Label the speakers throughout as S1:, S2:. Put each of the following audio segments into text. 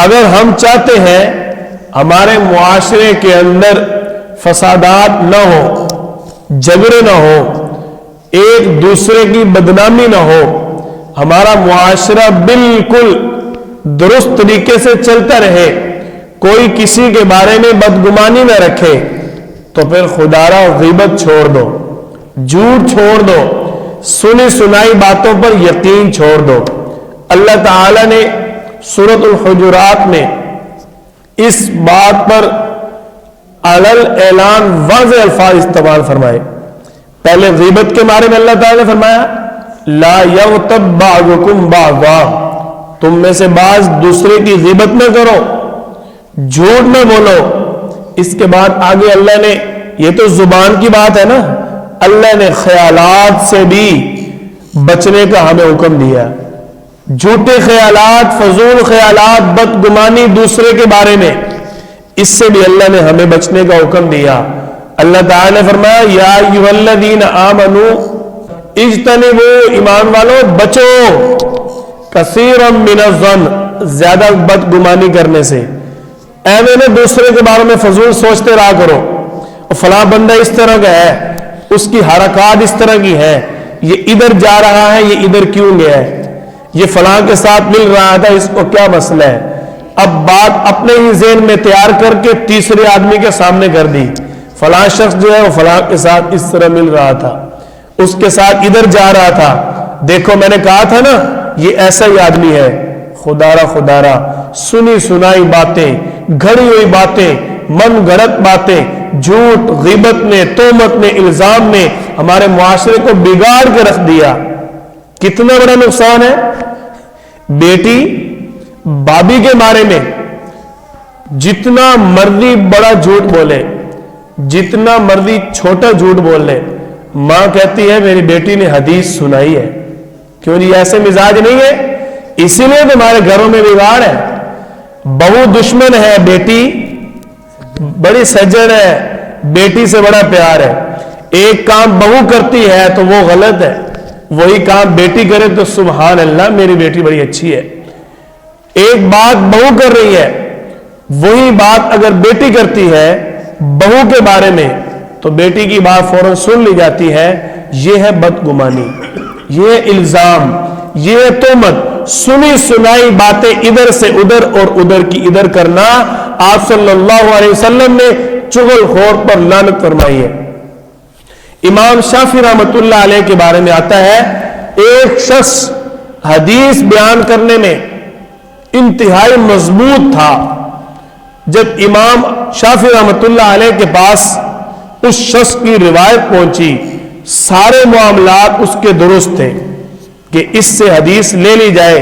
S1: اگر ہم چاہتے ہیں ہمارے معاشرے کے اندر فسادات نہ ہو، جھگڑے نہ ہو، ایک دوسرے کی بدنامی نہ ہو، ہمارا معاشرہ بالکل درست طریقے سے چلتا رہے، کوئی کسی کے بارے میں بدگمانی نہ رکھے، تو پھر خدا را غیبت چھوڑ دو، جھوٹ چھوڑ دو، سنی سنائی باتوں پر یقین چھوڑ دو۔ اللہ تعالی نے سورۃ الحجرات میں اس بات پر علل اعلان واضح الفاظ استعمال فرمائے۔ پہلے غیبت کے بارے میں اللہ تعالی نے فرمایا لا یغتب بعضکم بعضا، تم میں سے بعض دوسرے کی غیبت نہ کرو، جھوٹ نہ بولو۔ اس کے بعد آگے اللہ نے، یہ تو زبان کی بات ہے نا، اللہ نے خیالات سے بھی بچنے کا ہمیں حکم دیا، جھوٹے خیالات، فضول خیالات، بدگمانی دوسرے کے بارے میں، اس سے بھی اللہ نے ہمیں بچنے کا حکم دیا۔ اللہ تعالی نے فرمایا یا ایھا الذین آمنوا اجتنبوا، ایمان والو بچو، کثیرا من الظن، زیادہ بدگمانی کرنے سے، ایویں نہ دوسرے کے بارے میں فضول سوچتے رہا کرو، فلاں بندہ اس طرح کا ہے، اس کی حرکات اس طرح کی ہے، یہ ادھر جا رہا ہے، یہ ادھر کیوں گیا ہے، یہ فلاں کے ساتھ مل رہا تھا، اس کو کیا مسئلہ ہے۔ اب بات اپنے ہی ذہن میں تیار کر کے تیسرے آدمی کے سامنے کر دی، فلاں شخص جو ہے وہ فلاں کے ساتھ اس طرح مل رہا تھا، اس کے ساتھ ادھر جا رہا تھا، دیکھو میں نے کہا تھا نا یہ ایسا ہی آدمی ہے۔ خدا را سنی سنائی باتیں، گھڑی ہوئی باتیں، من گھڑت باتیں، جھوٹ، غیبت نے، تہمت نے، الزام نے ہمارے معاشرے کو بگاڑ کے رکھ دیا۔ کتنا بڑا نقصان ہے۔ بیٹی بابی کے بارے میں جتنا مرضی بڑا جھوٹ بولے، جتنا مرضی چھوٹا جھوٹ بول لے، ماں کہتی ہے میری بیٹی نے حدیث سنائی ہے۔ کیوں جی ایسے مزاج نہیں ہے؟ اسی لیے تمہارے گھروں میں بگاڑ ہے۔ بہو دشمن ہے، بیٹی بڑی سجن ہے، بیٹی سے بڑا پیار ہے۔ ایک کام بہو کرتی ہے تو وہ غلط ہے، وہی کام بیٹی کرے تو سبحان اللہ میری بیٹی بڑی اچھی ہے۔ ایک بات بہو کر رہی ہے، وہی بات اگر بیٹی کرتی ہے بہو کے بارے میں تو بیٹی کی بات فوراً سن لی جاتی ہے۔ یہ ہے بدگمانی، یہ ہے الزام، یہ ہے تہمت، سنی سنائی باتیں ادھر سے ادھر اور ادھر کی ادھر کرنا۔ آپ صلی اللہ علیہ وسلم نے چغل خور پر لعنت فرمائی ہے۔ امام شافعی رحمۃ اللہ علیہ کے بارے میں آتا ہے ایک شخص حدیث بیان کرنے میں انتہائی مضبوط تھا۔ جب امام شافعی رحمۃ اللہ علیہ کے پاس اس شخص کی روایت پہنچی، سارے معاملات اس کے درست تھے کہ اس سے حدیث لے لی جائے،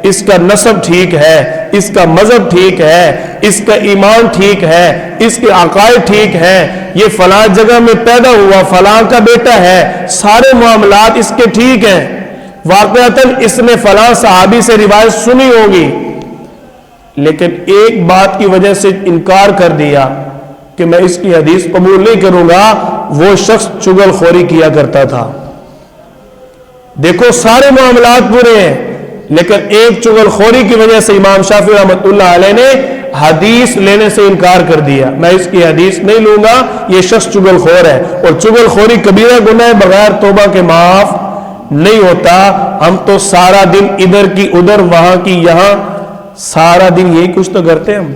S1: اس کا نسب ٹھیک ہے، اس کا مذہب ٹھیک ہے، اس کا ایمان ٹھیک ہے، اس کے عقائد ٹھیک ہے، یہ فلاں جگہ میں پیدا ہوا، فلاں کا بیٹا ہے، سارے معاملات اس کے ٹھیک ہیں، واقعتاً اس نے فلاں صحابی سے روایت سنی ہوگی، لیکن ایک بات کی وجہ سے انکار کر دیا کہ میں اس کی حدیث قبول نہیں کروں گا۔ وہ شخص چغل خوری کیا کرتا تھا۔ دیکھو سارے معاملات پورے ہیں، لیکن ایک چغل خوری کی وجہ سے امام شافعی رحمۃ اللہ علیہ نے حدیث لینے سے انکار کر دیا، میں اس کی حدیث نہیں لوں گا، یہ شخص چغل خور ہے۔ اور چغل خوری کبیرہ گناہ بغیر توبہ کے معاف نہیں ہوتا۔ ہم تو سارا دن ادھر کی ادھر، وہاں کی یہاں، سارا دن یہی کچھ تو کرتے ہیں ہم۔